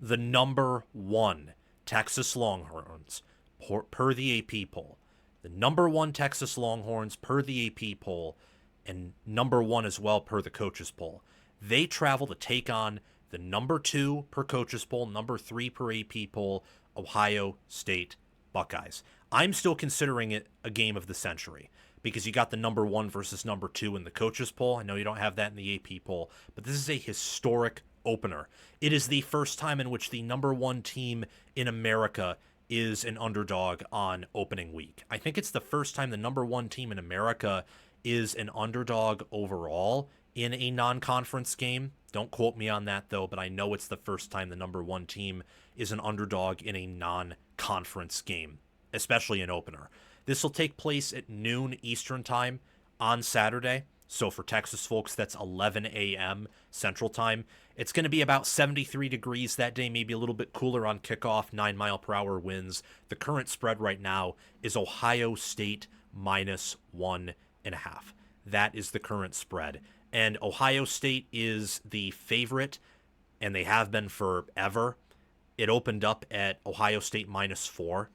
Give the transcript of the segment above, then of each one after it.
the number one Texas Longhorns per the AP poll. The number one Texas Longhorns per the AP poll, and number one as well per the coaches poll. They travel to take on the number two per coaches poll, number three per AP poll, Ohio State Buckeyes. I'm still considering it a game of the century because you got the number one versus number two in the coaches poll. I know you don't have that in the AP poll, but this is a historic opener. It is the first time in which the number one team in America is an underdog on opening week. I think it's the first time the number one team in America is an underdog overall in a non-conference game. Don't quote me on that, though, but I know it's the first time the number one team is an underdog in a non-conference game, especially an opener. This will take place at noon Eastern time on Saturday. So for Texas folks, that's 11 a.m. Central Time. It's going to be about 73 degrees that day, maybe a little bit cooler on kickoff, 9-mile-per-hour winds. The current spread right now is Ohio State minus 1.5. That is the current spread. And Ohio State is the favorite, and they have been forever. It opened up at Ohio State minus 4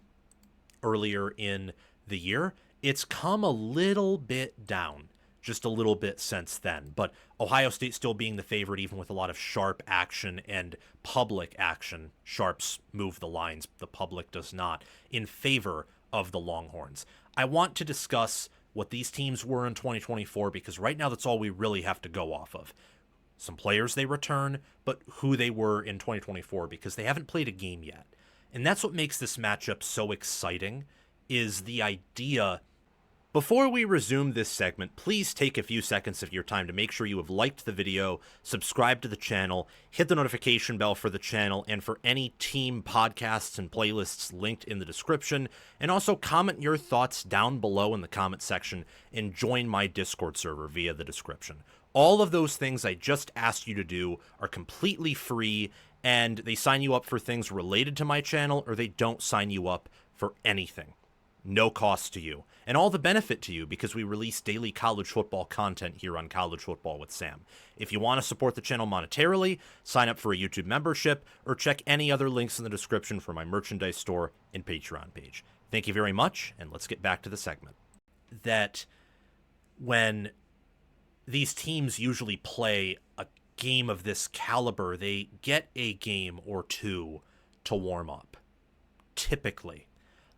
earlier in the year. It's come a little bit down, just a little bit since then. But Ohio State still being the favorite, even with a lot of sharp action and public action. Sharps move the lines, the public does not, in favor of the Longhorns. I want to discuss what these teams were in 2024, because right now that's all we really have to go off of. Some players they return, but who they were in 2024, because they haven't played a game yet. And that's what makes this matchup so exciting, is the idea. Before we resume this segment, please take a few seconds of your time to make sure you have liked the video, subscribe to the channel, hit the notification bell for the channel and for any team podcasts and playlists linked in the description, and also comment your thoughts down below in the comment section and join my Discord server via the description. All of those things I just asked you to do are completely free, and they sign you up for things related to my channel, or they don't sign you up for anything. No cost to you, and all the benefit to you, because we release daily college football content here on College Football with Sam. If you want to support the channel monetarily, sign up for a YouTube membership, or check any other links in the description for my merchandise store and Patreon page. Thank you very much, and let's get back to the segment. That when these teams usually play a game of this caliber, they get a game or two to warm up, typically.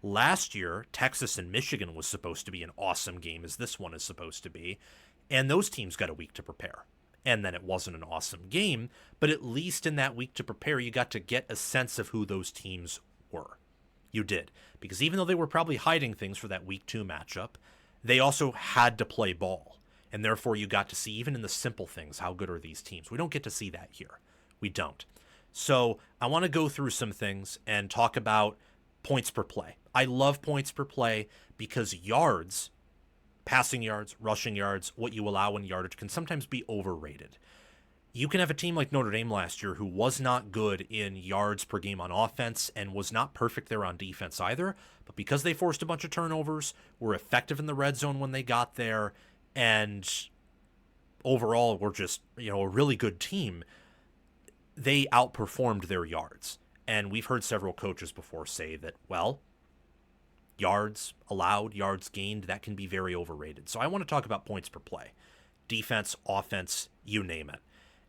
Last year, Texas and Michigan was supposed to be an awesome game, as this one is supposed to be, and those teams got a week to prepare. And then it wasn't an awesome game, but at least in that week to prepare, you got to get a sense of who those teams were. You did, because even though they were probably hiding things for that week 2 matchup, they also had to play ball, and therefore you got to see, even in the simple things, how good are these teams. We don't get to see that here. We don't. So I want to go through some things and talk about points per play. I love points per play because yards, passing yards, rushing yards, what you allow in yardage can sometimes be overrated. You can have a team like Notre Dame last year who was not good in yards per game on offense and was not perfect there on defense either, but because they forced a bunch of turnovers, were effective in the red zone when they got there, and overall were just, a really good team, they outperformed their yards. And we've heard several coaches before say that, well, yards allowed, yards gained, that can be very overrated. So I want to talk about points per play. Defense, offense, you name it.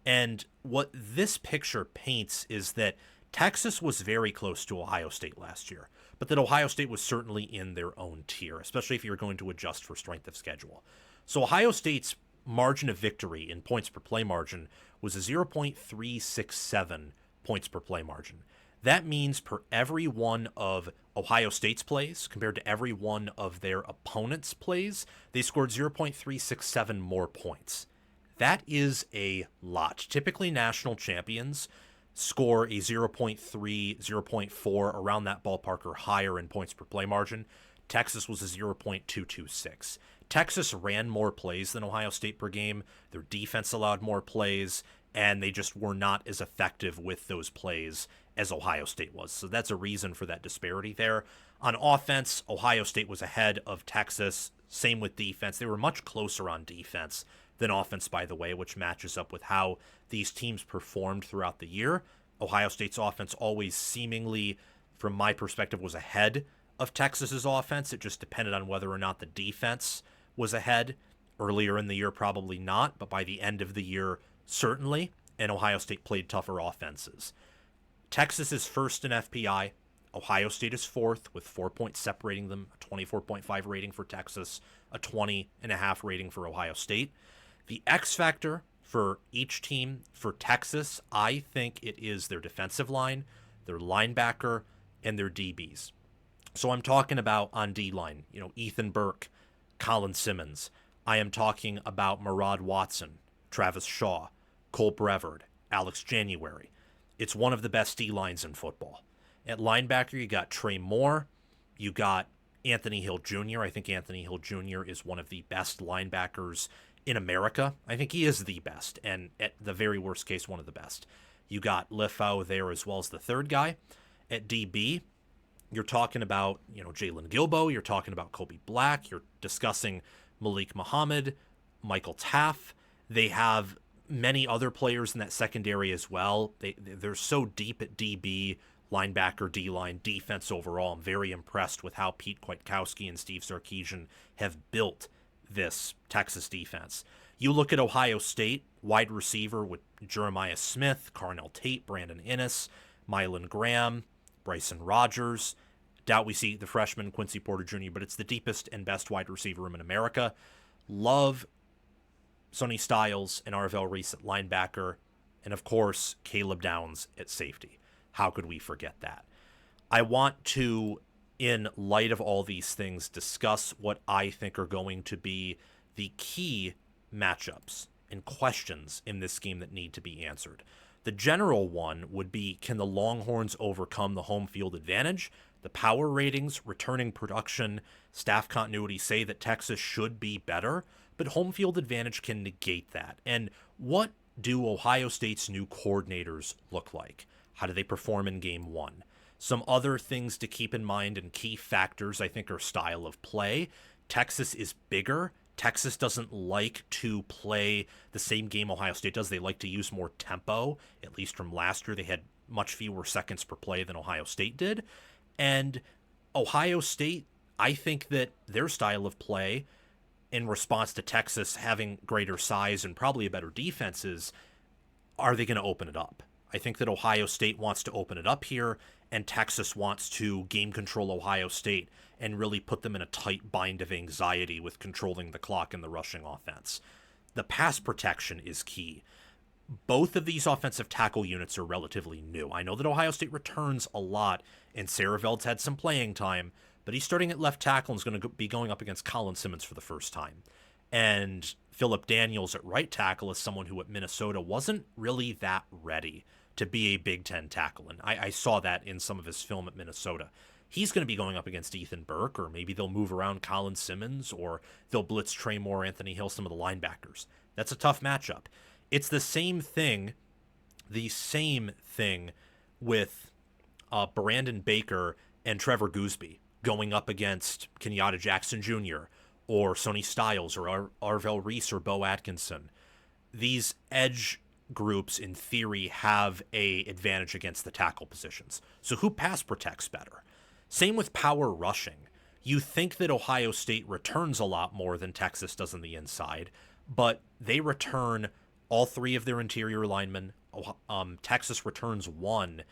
And what this picture paints is that Texas was very close to Ohio State last year, but that Ohio State was certainly in their own tier, especially if you're going to adjust for strength of schedule. So Ohio State's margin of victory in points per play margin was a 0.367 points per play margin. That means per every one of Ohio State's plays compared to every one of their opponent's plays, they scored 0.367 more points. That is a lot. Typically, national champions score a 0.3, 0.4, around that ballpark or higher in points per play margin. Texas was a 0.226. Texas ran more plays than Ohio State per game. Their defense allowed more plays, and they just were not as effective with those plays as Ohio State was. So that's a reason for that disparity there. On offense, Ohio State was ahead of Texas. Same with defense. They were much closer on defense than offense, by the way, which matches up with how these teams performed throughout the year. Ohio State's offense always seemingly, from my perspective, was ahead of Texas's offense. It just depended on whether or not the defense was ahead. Earlier in the year, probably not, but by the end of the year, certainly. And Ohio State played tougher offenses. Texas is first in FPI. Ohio State is fourth with 4 points separating them, a 24.5 rating for Texas, a 20.5 rating for Ohio State. The X factor for each team, for Texas, I think it is their defensive line, their linebacker, and their DBs. So I'm talking about on D-line, Ethan Burke, Colin Simmons. I am talking about Murad Watson, Travis Shaw, Cole Brevard, Alex January. It's one of the best D-lines in football. At linebacker, you got Trey Moore. You got Anthony Hill Jr. I think Anthony Hill Jr. is one of the best linebackers in America. I think he is the best, and at the very worst case, one of the best. You got Lifau there as well as the third guy. At DB, you're talking about, Jalen Gilbo. You're talking about Kobe Black. You're discussing Malik Muhammad, Michael Taff. They have many other players in that secondary as well. They're so deep at DB, linebacker, D-line, defense overall. I'm very impressed with how Pete Kwiatkowski and Steve Sarkisian have built this Texas defense. You look at Ohio State, wide receiver with Jeremiah Smith, Carnell Tate, Brandon Innes, Mylan Graham, Bryson Rogers. Doubt we see the freshman Quincy Porter Jr., but it's the deepest and best wide receiver room in America. Love Sonny Styles and Arvell Reese at linebacker, and of course, Caleb Downs at safety. How could we forget that? I want to, in light of all these things, discuss what I think are going to be the key matchups and questions in this game that need to be answered. The general one would be, can the Longhorns overcome the home field advantage? The power ratings, returning production, staff continuity say that Texas should be better, but home field advantage can negate that. And what do Ohio State's new coordinators look like? How do they perform in game one? Some other things to keep in mind and key factors, I think, are style of play. Texas is bigger. Texas doesn't like to play the same game Ohio State does. They like to use more tempo, at least from last year. They had much fewer seconds per play than Ohio State did. And Ohio State, I think that their style of play in response to Texas having greater size and probably a better defense is, are they going to open it up? I think that Ohio State wants to open it up here, and Texas wants to game control Ohio State and really put them in a tight bind of anxiety with controlling the clock and the rushing offense. The pass protection is key. Both of these offensive tackle units are relatively new. I know that Ohio State returns a lot, and Saraveld's had some playing time, but he's starting at left tackle and is going to be going up against Colin Simmons for the first time. And Phillip Daniels at right tackle is someone who at Minnesota wasn't really that ready to be a Big Ten tackle. And I saw that in some of his film at Minnesota. He's going to be going up against Ethan Burke, or maybe they'll move around Colin Simmons, or they'll blitz Trey Moore, Anthony Hill, some of the linebackers. That's a tough matchup. It's the same thing with Brandon Baker and Trevor Gooseby going up against Kenyatta Jackson Jr., or Sonny Styles, or Arvell Reese, or Bo Atkinson. These edge groups, in theory, have a advantage against the tackle positions. So who pass protects better? Same with power rushing. You think that Ohio State returns a lot more than Texas does on the inside, but they return all three of their interior linemen. Texas returns one.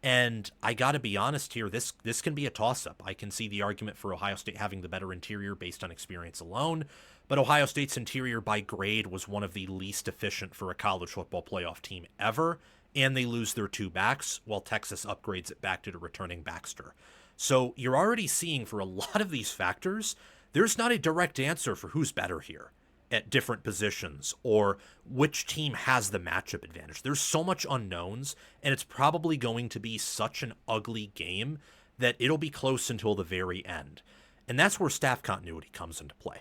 And I got to be honest here, this can be a toss-up. I can see the argument for Ohio State having the better interior based on experience alone, but Ohio State's interior by grade was one of the least efficient for a college football playoff team ever, and they lose their two backs while Texas upgrades it back to returning Baxter. So you're already seeing, for a lot of these factors, there's not a direct answer for who's better here at different positions, or which team has the matchup advantage. There's so much unknowns, and it's probably going to be such an ugly game that it'll be close until the very end. And that's where staff continuity comes into play.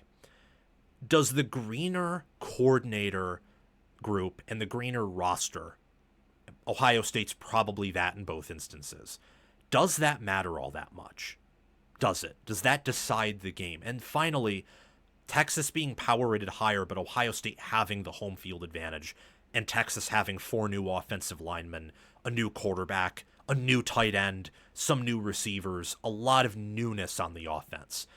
Does the greener coordinator group and the greener roster, Ohio State's probably that in both instances, does that matter all that much? Does it? Does that decide the game? And finally, Texas being power rated higher, but Ohio State having the home field advantage, and Texas having 4 new offensive linemen, a new quarterback, a new tight end, some new receivers, a lot of newness on the offense.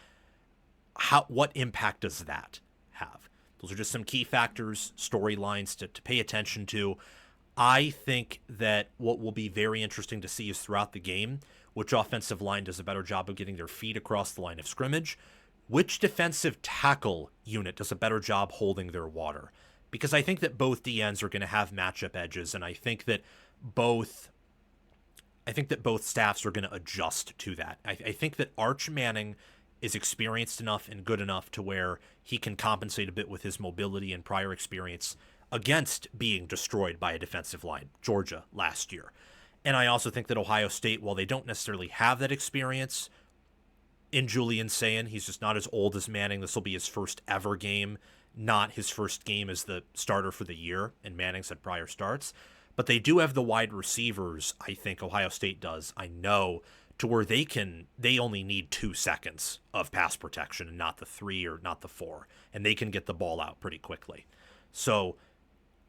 What impact does that have? Those are just some key factors, storylines to pay attention to. I think that what will be very interesting to see is throughout the game, which offensive line does a better job of getting their feet across the line of scrimmage, which defensive tackle unit does a better job holding their water. Because I think that both DNs are going to have matchup edges, and I think that both staffs are going to adjust to that. I think that Arch Manning is experienced enough and good enough to where he can compensate a bit with his mobility and prior experience against being destroyed by a defensive line, Georgia last year. And I also think that Ohio State, while they don't necessarily have that experience in Julian Sayin, he's just not as old as Manning. This will be his first ever game, not his first game as the starter for the year, and Manning's had prior starts. But they do have the wide receivers, I think Ohio State does, I know, to where they only need 2 seconds of pass protection and not the 3 or not the 4, and they can get the ball out pretty quickly. So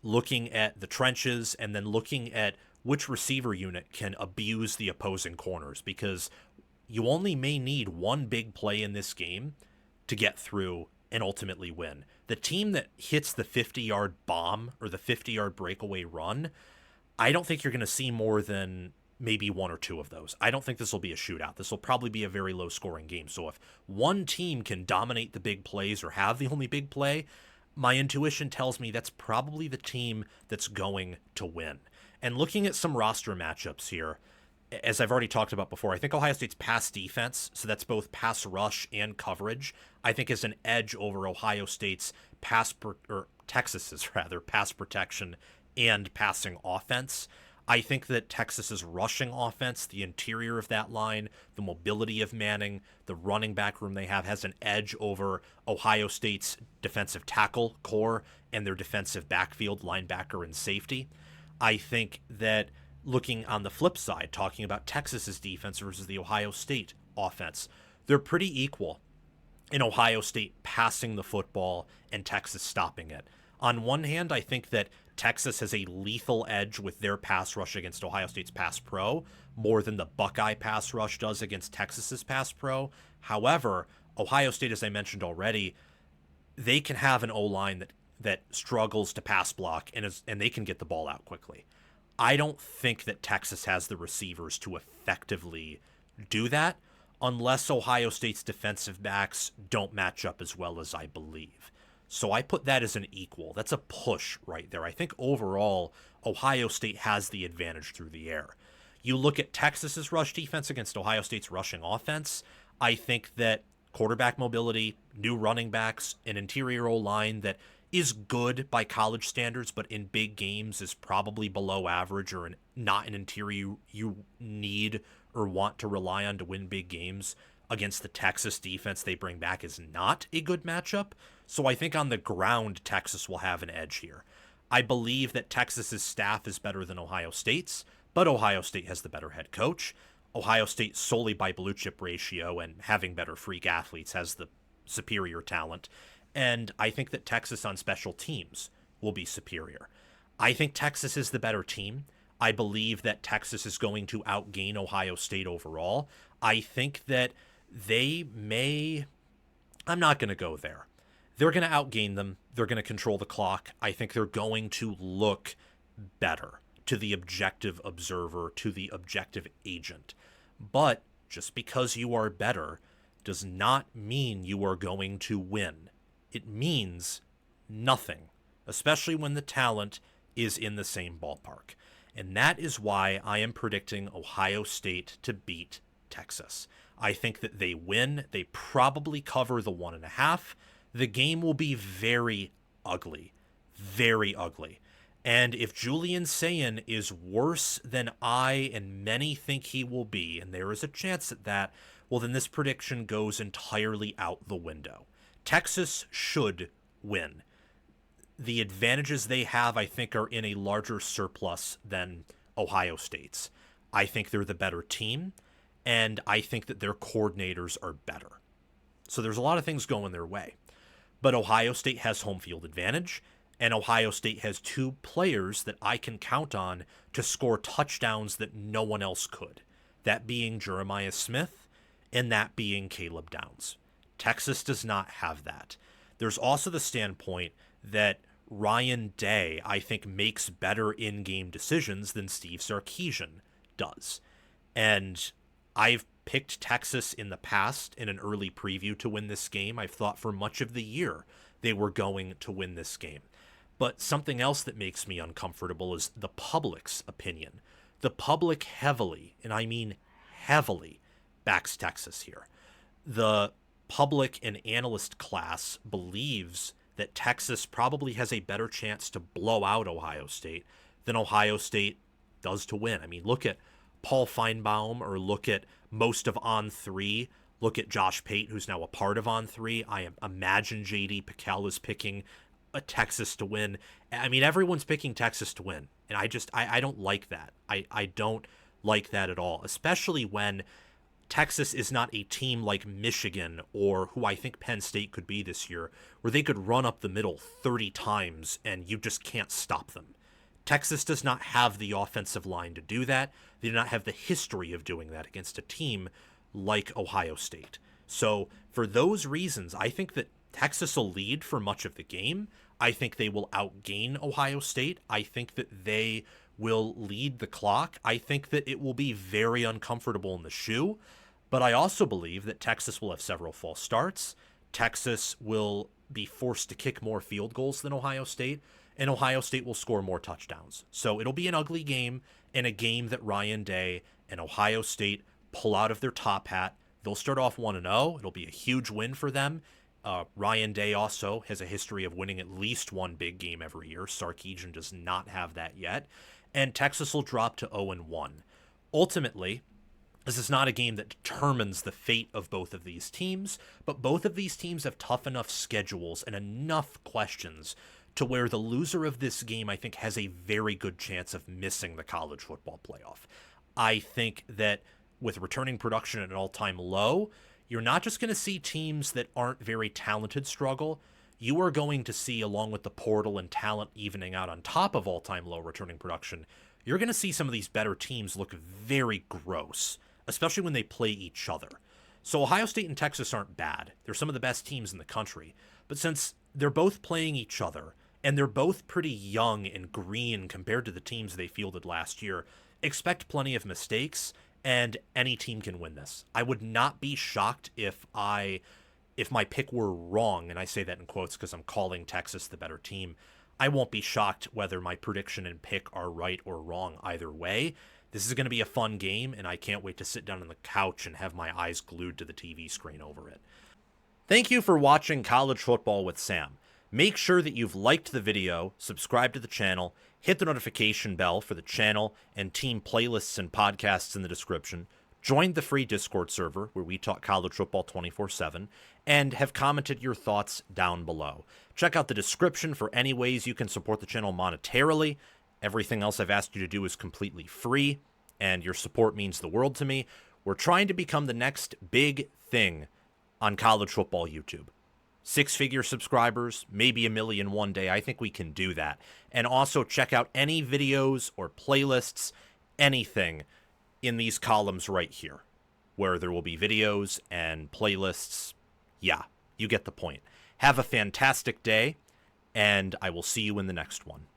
looking at the trenches and then looking at which receiver unit can abuse the opposing corners, because you only may need one big play in this game to get through and ultimately win. The team that hits the 50-yard bomb or the 50-yard breakaway run, I don't think you're going to see more than maybe 1 or 2 of those. I don't think this will be a shootout. This will probably be a very low-scoring game. So if one team can dominate the big plays or have the only big play, my intuition tells me that's probably the team that's going to win. And looking at some roster matchups here, as I've already talked about before, I think Ohio State's pass defense, so that's both pass rush and coverage, I think is an edge over Ohio State's Texas's pass protection and passing offense. I think that Texas's rushing offense, the interior of that line, the mobility of Manning, the running back room they have has an edge over Ohio State's defensive tackle core and their defensive backfield, linebacker, and safety. I think that looking on the flip side, talking about Texas's defense versus the Ohio State offense, they're pretty equal in Ohio State passing the football and Texas stopping it. On one hand, I think that Texas has a lethal edge with their pass rush against Ohio State's pass pro, more than the Buckeye pass rush does against Texas's pass pro. However, Ohio State, as I mentioned already, they can have an O-line that struggles to pass block and they can get the ball out quickly. I don't think that Texas has the receivers to effectively do that unless Ohio State's defensive backs don't match up as well as I believe. So I put that as an equal. That's a push right there. I think overall, Ohio State has the advantage through the air. You look at Texas's rush defense against Ohio State's rushing offense, I think that quarterback mobility, new running backs, an interior O-line that is good by college standards, but in big games is probably below average or not an interior you need or want to rely on to win big games against the Texas defense they bring back is not a good matchup. So I think on the ground, Texas will have an edge here. I believe that Texas's staff is better than Ohio State's, but Ohio State has the better head coach. Ohio State, solely by blue chip ratio and having better freak athletes, has the superior talent. And I think that Texas on special teams will be superior. I think Texas is the better team. I believe that Texas is going to outgain Ohio State overall. I think that I'm not going to go there. They're going to outgain them. They're going to control the clock. I think they're going to look better to the objective observer, to the objective agent. But just because you are better does not mean you are going to win. It means nothing, especially when the talent is in the same ballpark. And that is why I am predicting Ohio State to beat Texas. I think that they win. They probably cover the 1.5. The game will be very ugly, very ugly. And if Julian Sayin is worse than I and many think he will be, and there is a chance at that, well, then this prediction goes entirely out the window. Texas should win. The advantages they have, I think, are in a larger surplus than Ohio State's. I think they're the better team, and I think that their coordinators are better. So there's a lot of things going their way. But Ohio State has home field advantage, And Ohio State has two players that I can count on to score touchdowns that no one else could. That being Jeremiah Smith and that being Caleb Downs. Texas does not have that. There's also the standpoint that Ryan Day, I think, makes better in-game decisions than Steve Sarkisian does. And I've picked Texas in the past in an early preview to win this game. I've thought for much of the year they were going to win this game. But something else that makes me uncomfortable is the public's opinion. The public heavily, and I mean heavily, backs Texas here. The public and analyst class believes that Texas probably has a better chance to blow out Ohio State than Ohio State does to win. I mean, look at Paul Feinbaum, or look at most of On3. Look at Josh Pate, who's now a part of On3. I imagine J.D. Pickell is picking a Texas to win. I mean, everyone's picking Texas to win, and I don't like that. I don't like that at all, especially when Texas is not a team like Michigan, or who I think Penn State could be this year, where they could run up the middle 30 times and you just can't stop them. Texas does not have the offensive line to do that. They do not have the history of doing that against a team like Ohio State. So for those reasons, I think that Texas will lead for much of the game. I think they will outgain Ohio State. I think that they will lead the clock. I think that it will be very uncomfortable in the shoe. But I also believe that Texas will have several false starts. Texas will be forced to kick more field goals than Ohio State, and Ohio State will score more touchdowns. So it'll be an ugly game, and a game that Ryan Day and Ohio State pull out of their top hat. They'll start off 1-0. It'll be a huge win for them. Ryan Day also has a history of winning at least one big game every year. Sarkisian does not have that yet. And Texas will drop to 0-1. Ultimately, this is not a game that determines the fate of both of these teams, but both of these teams have tough enough schedules and enough questions to where the loser of this game, I think, has a very good chance of missing the college football playoff. I think that with returning production at an all-time low, you're not just going to see teams that aren't very talented struggle. You are going to see, along with the portal and talent evening out on top of all-time low returning production, you're going to see some of these better teams look very gross, especially when they play each other. So Ohio State and Texas aren't bad. They're some of the best teams in the country. But since they're both playing each other, and they're both pretty young and green compared to the teams they fielded last year, expect plenty of mistakes, and any team can win this. I would not be shocked if my pick were wrong, and I say that in quotes because I'm calling Texas the better team. I won't be shocked whether my prediction and pick are right or wrong either way. This is going to be a fun game, and I can't wait to sit down on the couch and have my eyes glued to the TV screen over it. Thank you for watching College Football with Sam. Make sure that you've liked the video, subscribed to the channel, hit the notification bell for the channel and team playlists and podcasts in the description, joined the free Discord server where we talk college football 24/7, and have commented your thoughts down below. Check out the description for any ways you can support the channel monetarily. Everything else I've asked you to do is completely free, and your support means the world to me. We're trying to become the next big thing on college football YouTube. 6-figure subscribers, maybe 1 million one day. I think we can do that. And also check out any videos or playlists, anything in these columns right here, where there will be videos and playlists. Yeah, you get the point. Have a fantastic day, and I will see you in the next one.